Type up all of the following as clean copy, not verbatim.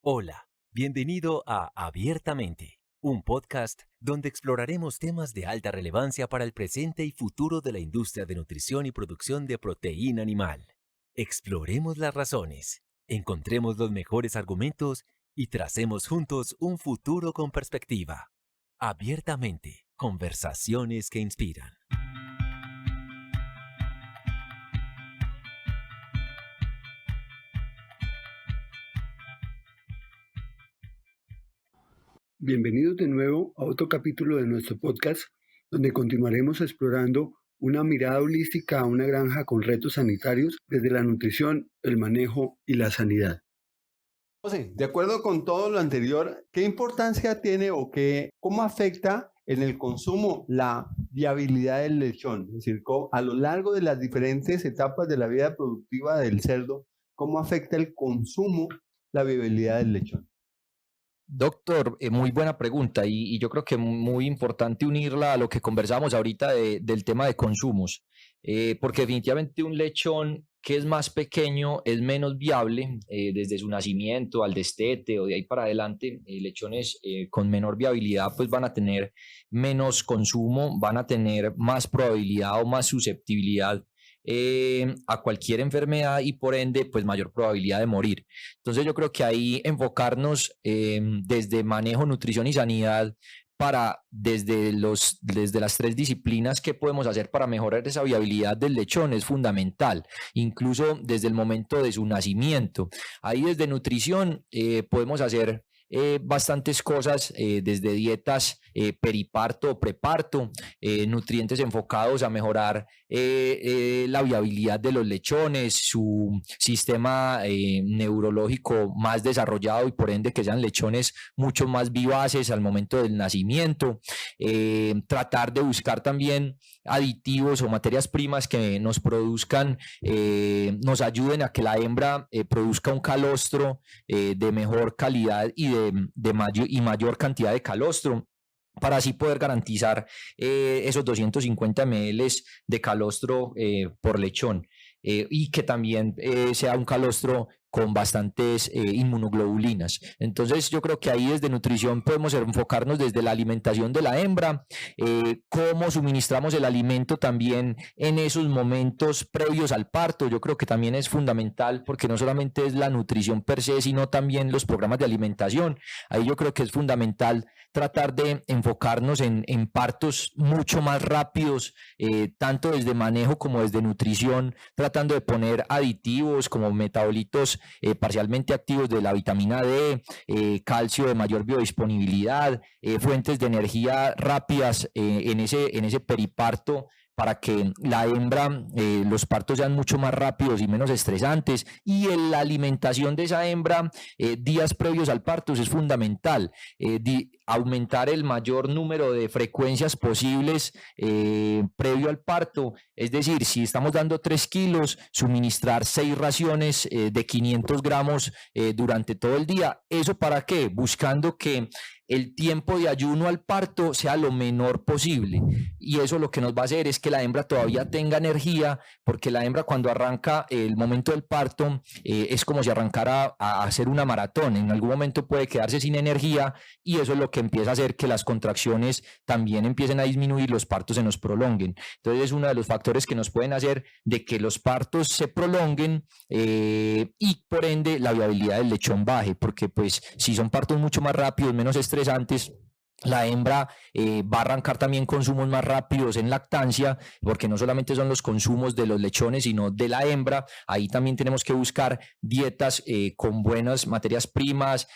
Hola, bienvenido a Abiertamente, un podcast donde exploraremos temas de alta relevancia para el presente y futuro de la industria de nutrición y producción de proteína animal. Exploremos las razones, encontremos los mejores argumentos y tracemos juntos un futuro con perspectiva. Abiertamente, conversaciones que inspiran. Bienvenidos de nuevo a otro capítulo de nuestro podcast, donde continuaremos explorando una mirada holística a una granja con retos sanitarios desde la nutrición, el manejo y la sanidad. José, de acuerdo con todo lo anterior, ¿qué importancia tiene o cómo afecta en el consumo la viabilidad del lechón? Es decir, a lo largo de las diferentes etapas de la vida productiva del cerdo, ¿cómo afecta el consumo la viabilidad del lechón? Doctor, muy buena pregunta y yo creo que muy importante unirla a lo que conversamos ahorita del tema de consumos, porque definitivamente un lechón que es más pequeño es menos viable desde su nacimiento al destete o de ahí para adelante. Lechones con menor viabilidad pues van a tener menos consumo, van a tener más probabilidad o más susceptibilidad a cualquier enfermedad y por ende pues mayor probabilidad de morir. Entonces yo creo que ahí enfocarnos desde manejo, nutrición y sanidad para desde las tres disciplinas que podemos hacer para mejorar esa viabilidad del lechón es fundamental, incluso desde el momento de su nacimiento. Ahí desde nutrición podemos hacer bastantes cosas, desde dietas periparto o preparto, nutrientes enfocados a mejorar la viabilidad de los lechones, su sistema neurológico más desarrollado y por ende que sean lechones mucho más vivaces al momento del nacimiento, tratar de buscar también aditivos o materias primas que nos produzcan, nos ayuden a que la hembra produzca un calostro de mejor calidad y de mayor cantidad de calostro, para así poder garantizar esos 250 ml de calostro por lechón, y que también sea un calostro con bastantes inmunoglobulinas. Entonces yo creo que ahí desde nutrición podemos enfocarnos desde la alimentación de la hembra, cómo suministramos el alimento también en esos momentos previos al parto. Yo creo que también es fundamental porque no solamente es la nutrición per se, sino también los programas de alimentación. Ahí yo creo que es fundamental tratar de enfocarnos en partos mucho más rápidos, tanto desde manejo como desde nutrición, tratando de poner aditivos como metabolitos parcialmente activos de la vitamina D, calcio de mayor biodisponibilidad, fuentes de energía rápidas en ese periparto, para que la hembra, los partos sean mucho más rápidos y menos estresantes, y la alimentación de esa hembra días previos al parto es fundamental. Aumentar el mayor número de frecuencias posibles previo al parto, es decir, si estamos dando 3 kilos, suministrar 6 raciones de 500 gramos durante todo el día. ¿Eso para qué? Buscando que el tiempo de ayuno al parto sea lo menor posible, y eso lo que nos va a hacer es que la hembra todavía tenga energía, porque la hembra cuando arranca el momento del parto es como si arrancara a hacer una maratón. En algún momento puede quedarse sin energía y eso es lo que empieza a hacer que las contracciones también empiecen a disminuir, los partos se nos prolonguen. Entonces es uno de los factores que nos pueden hacer de que los partos se prolonguen y por ende la viabilidad del lechón baje, porque pues si son partos mucho más rápidos, menos estresantes, la hembra va a arrancar también consumos más rápidos en lactancia, porque no solamente son los consumos de los lechones, sino de la hembra. Ahí también tenemos que buscar dietas con buenas materias primas,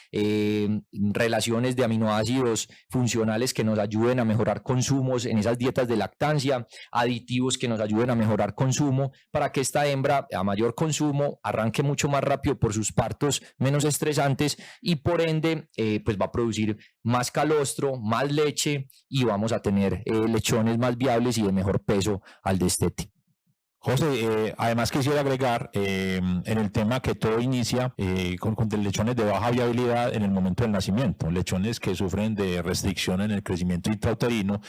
relaciones de aminoácidos funcionales que nos ayuden a mejorar consumos en esas dietas de lactancia, aditivos que nos ayuden a mejorar consumo, para que esta hembra a mayor consumo arranque mucho más rápido por sus partos menos estresantes y por ende pues va a producir más calostro, más leche, y vamos a tener lechones más viables y de mejor peso al destete. José, además quisiera agregar en el tema que todo inicia con lechones de baja viabilidad en el momento del nacimiento, lechones que sufren de restricción en el crecimiento intrauterino,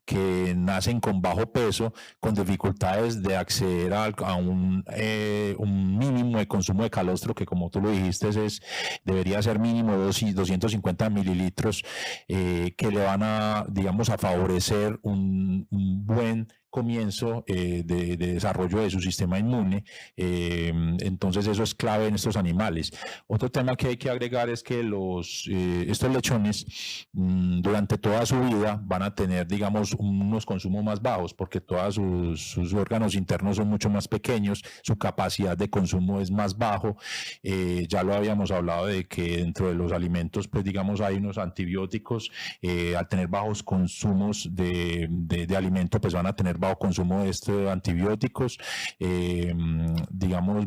que nacen con bajo peso, con dificultades de acceder a un mínimo de consumo de calostro, que como tú lo dijiste debería ser mínimo 250 mililitros, que le van a, digamos, a favorecer un buen comienzo de desarrollo de su sistema inmune. Entonces eso es clave en estos animales. Otro tema que hay que agregar es que estos lechones durante toda su vida van a tener, digamos, unos consumos más bajos, porque todos sus órganos internos son mucho más pequeños, su capacidad de consumo es más bajo. Ya lo habíamos hablado de que dentro de los alimentos, pues digamos, hay unos antibióticos. Al tener bajos consumos de alimento, pues van a tener bajo consumo de estos antibióticos, digamos,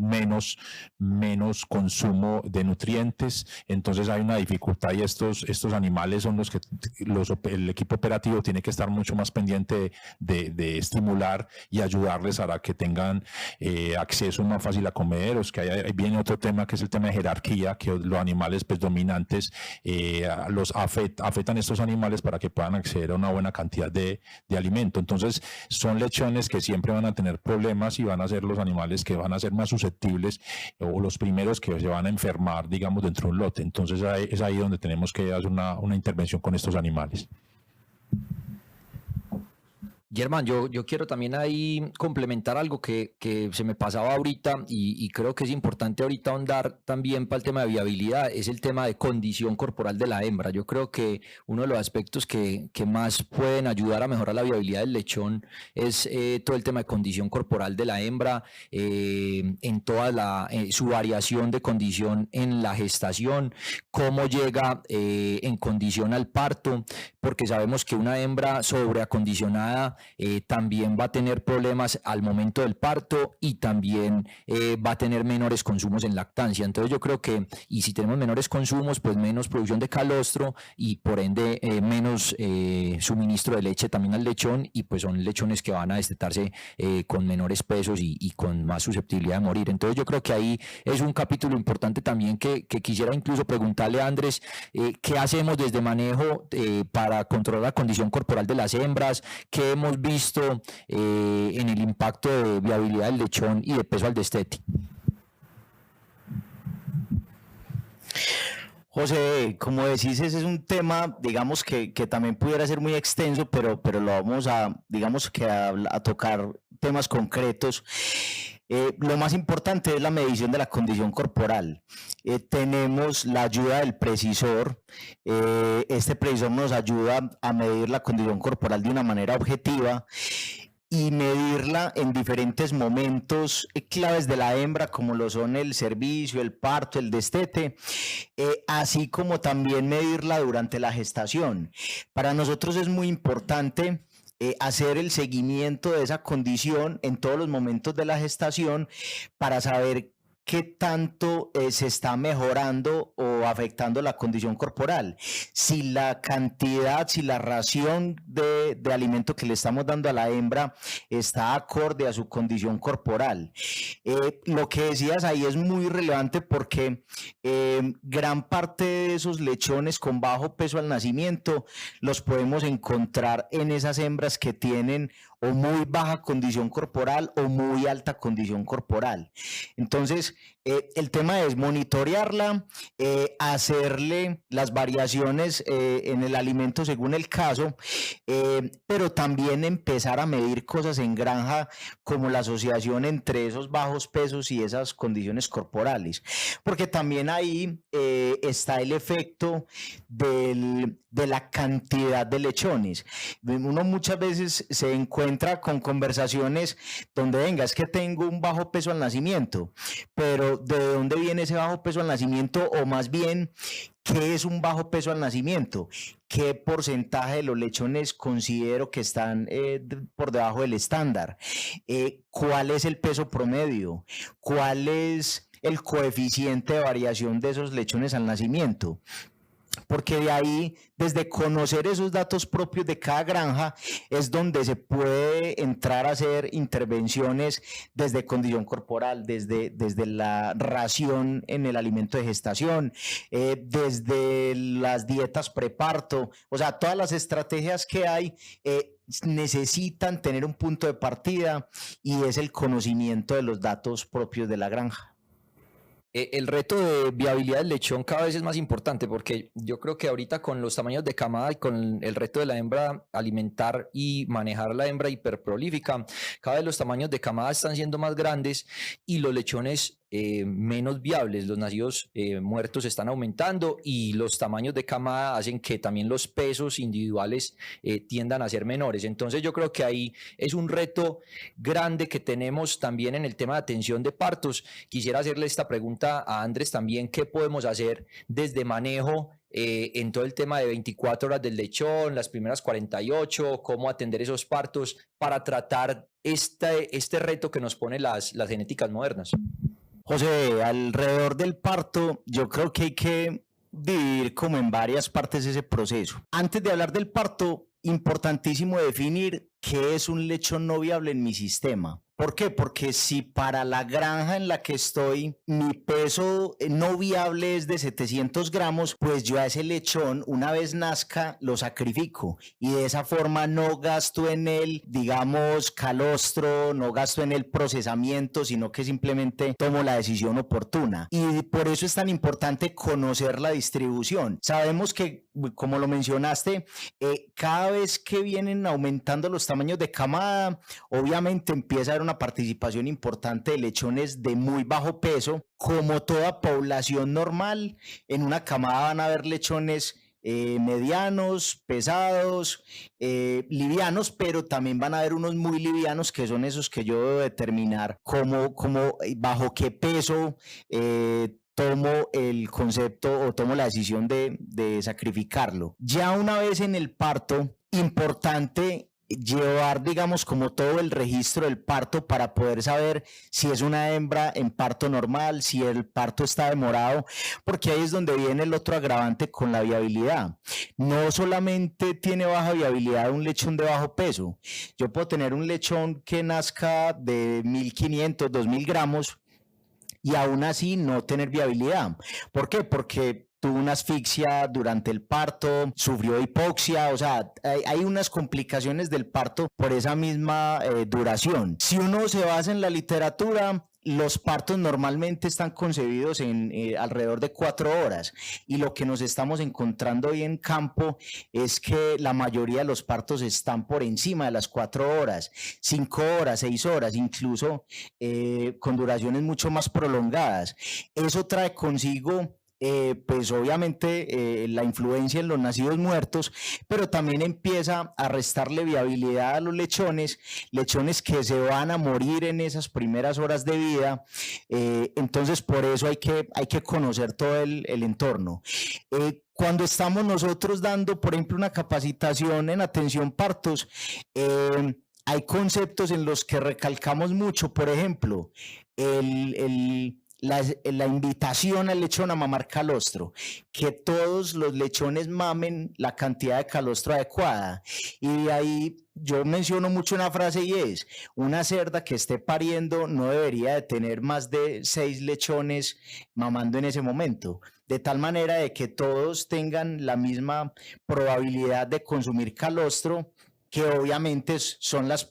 menos consumo de nutrientes. Entonces hay una dificultad, y estos animales son los que el equipo operativo tiene que estar mucho más pendiente de estimular y ayudarles a que tengan acceso más fácil a comederos. Que ahí viene otro tema, que es el tema de jerarquía, que los animales pues dominantes los afectan estos animales para que puedan acceder a una buena cantidad de alimento. Entonces son lechones que siempre van a tener problemas, y van a ser los animales que van a ser más susceptibles, o los primeros que se van a enfermar, digamos, dentro de un lote. Entonces es ahí donde tenemos que hacer una intervención con estos animales. Germán, yo quiero también ahí complementar algo que se me pasaba ahorita, y creo que es importante ahorita ahondar también para el tema de viabilidad, es el tema de condición corporal de la hembra. Yo creo que uno de los aspectos que más pueden ayudar a mejorar la viabilidad del lechón es todo el tema de condición corporal de la hembra, en toda su variación de condición en la gestación, cómo llega en condición al parto, porque sabemos que una hembra sobreacondicionada también va a tener problemas al momento del parto, y también va a tener menores consumos en lactancia. Entonces yo creo que, y si tenemos menores consumos, pues menos producción de calostro, y por ende menos suministro de leche también al lechón, y pues son lechones que van a destetarse con menores pesos y con más susceptibilidad de morir. Entonces yo creo que ahí es un capítulo importante también que quisiera incluso preguntarle a Andrés, ¿qué hacemos desde manejo para controlar la condición corporal de las hembras? ¿Qué hemos visto en el impacto de viabilidad del lechón y de peso al destete? José, como decís, ese es un tema, digamos, que también pudiera ser muy extenso, pero lo vamos digamos, a tocar temas concretos. Lo más importante es la medición de la condición corporal. Tenemos la ayuda del precisor. Este precisor nos ayuda a medir la condición corporal de una manera objetiva y medirla en diferentes momentos claves de la hembra, como lo son el servicio, el parto, el destete, así como también medirla durante la gestación. Para nosotros es muy importante hacer el seguimiento de esa condición en todos los momentos de la gestación, para saber qué tanto se está mejorando o afectando la condición corporal. Si la cantidad, si la ración de alimento que le estamos dando a la hembra está acorde a su condición corporal. Lo que decías ahí es muy relevante, porque gran parte de esos lechones con bajo peso al nacimiento los podemos encontrar en esas hembras que tienen o muy baja condición corporal o muy alta condición corporal. Entonces, el tema es monitorearla, hacerle las variaciones en el alimento según el caso, pero también empezar a medir cosas en granja, como la asociación entre esos bajos pesos y esas condiciones corporales, porque también ahí está el efecto de la cantidad de lechones. Uno muchas veces se encuentra con conversaciones donde, venga, es que tengo un bajo peso al nacimiento, pero ¿de dónde viene ese bajo peso al nacimiento? O más bien, ¿qué es un bajo peso al nacimiento? ¿Qué porcentaje de los lechones considero que están por debajo del estándar? ¿Cuál es el peso promedio? ¿Cuál es el coeficiente de variación de esos lechones al nacimiento? porque de ahí, desde conocer esos datos propios de cada granja, es donde se puede entrar a hacer intervenciones desde condición corporal, desde la ración en el alimento de gestación, desde las dietas preparto, o sea, todas las estrategias que hay necesitan tener un punto de partida y es el conocimiento de los datos propios de la granja. El reto de viabilidad del lechón cada vez es más importante porque yo creo que ahorita con los tamaños de camada y con el reto de la hembra alimentar y manejar la hembra hiperprolífica, cada vez los tamaños de camada están siendo más grandes y los lechones menos viables, los nacidos muertos están aumentando y los tamaños de camada hacen que también los pesos individuales tiendan a ser menores. Entonces yo creo que ahí es un reto grande que tenemos también en el tema de atención de partos. Quisiera hacerle esta pregunta a Andrés también, ¿qué podemos hacer desde manejo en todo el tema de 24 horas del lechón, las primeras 48, cómo atender esos partos para tratar este reto que nos pone las genéticas modernas? José, alrededor del parto, yo creo que hay que dividir como en varias partes ese proceso. Antes de hablar del parto, importantísimo definir qué es un lechón no viable en mi sistema. ¿Por qué? Porque si para la granja en la que estoy mi peso no viable es de 700 gramos, pues yo a ese lechón una vez nazca lo sacrifico y de esa forma no gasto en el, digamos, calostro, no gasto en el procesamiento, sino que simplemente tomo la decisión oportuna. Y por eso es tan importante conocer la distribución. Sabemos que, como lo mencionaste, cada vez que vienen aumentando los tamaños de camada, obviamente empieza a haber una participación importante de lechones de muy bajo peso. Como toda población normal, en una camada van a haber lechones medianos, pesados, livianos, pero también van a haber unos muy livianos que son esos que yo debo determinar bajo qué peso tomo el concepto o tomo la decisión de sacrificarlo. Ya una vez en el parto, importante llevar, digamos, como todo el registro del parto para poder saber si es una hembra en parto normal, si el parto está demorado, porque ahí es donde viene el otro agravante con la viabilidad. No solamente tiene baja viabilidad un lechón de bajo peso, yo puedo tener un lechón que nazca de 1.500, 2.000 gramos y aún así no tener viabilidad. ¿Por qué? Porque tuvo una asfixia durante el parto, sufrió hipoxia, o sea, hay unas complicaciones del parto por esa misma duración. Si uno se basa en la literatura, los partos normalmente están concebidos en alrededor de 4 horas y lo que nos estamos encontrando hoy en campo es que la mayoría de los partos están por encima de las 4 horas, 5 horas, 6 horas, incluso con duraciones mucho más prolongadas. Eso trae consigo pues obviamente la influencia en los nacidos muertos, pero también empieza a restarle viabilidad a los lechones que se van a morir en esas primeras horas de vida. Entonces por eso hay que conocer todo el entorno. Cuando estamos nosotros dando, por ejemplo, una capacitación en atención partos, hay conceptos en los que recalcamos mucho, por ejemplo, la invitación al lechón a mamar calostro, que todos los lechones mamen la cantidad de calostro adecuada. Y de ahí yo menciono mucho una frase y es, una cerda que esté pariendo no debería de tener más de 6 lechones mamando en ese momento, de tal manera de que todos tengan la misma probabilidad de consumir calostro, que obviamente son es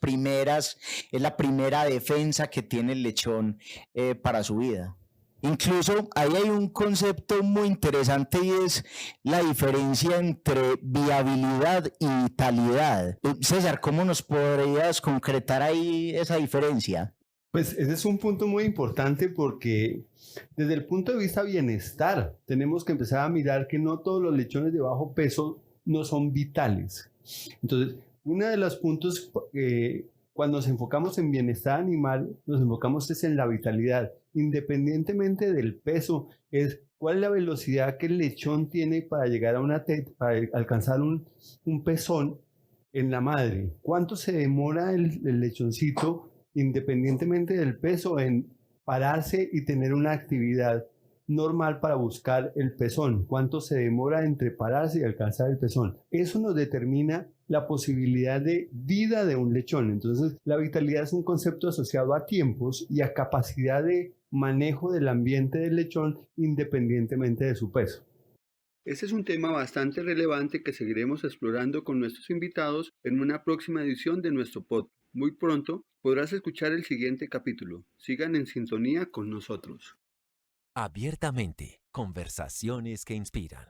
la primera defensa que tiene el lechón para su vida. Incluso ahí hay un concepto muy interesante y es la diferencia entre viabilidad y vitalidad. César, ¿cómo nos podrías concretar ahí esa diferencia? Pues ese es un punto muy importante porque desde el punto de vista bienestar tenemos que empezar a mirar que no todos los lechones de bajo peso no son vitales. Entonces, uno de los puntos cuando nos enfocamos en bienestar animal, nos enfocamos es en la vitalidad, independientemente del peso, es cuál es la velocidad que el lechón tiene para llegar a para alcanzar un pezón en la madre. ¿Cuánto se demora el lechoncito, independientemente del peso, en pararse y tener una actividad? normal para buscar el pezón, cuánto se demora entre pararse y alcanzar el pezón. Eso nos determina la posibilidad de vida de un lechón. Entonces, la vitalidad es un concepto asociado a tiempos y a capacidad de manejo del ambiente del lechón independientemente de su peso. Este es un tema bastante relevante que seguiremos explorando con nuestros invitados en una próxima edición de nuestro podcast. Muy pronto podrás escuchar el siguiente capítulo. Sigan en sintonía con nosotros. Abiertamente, conversaciones que inspiran.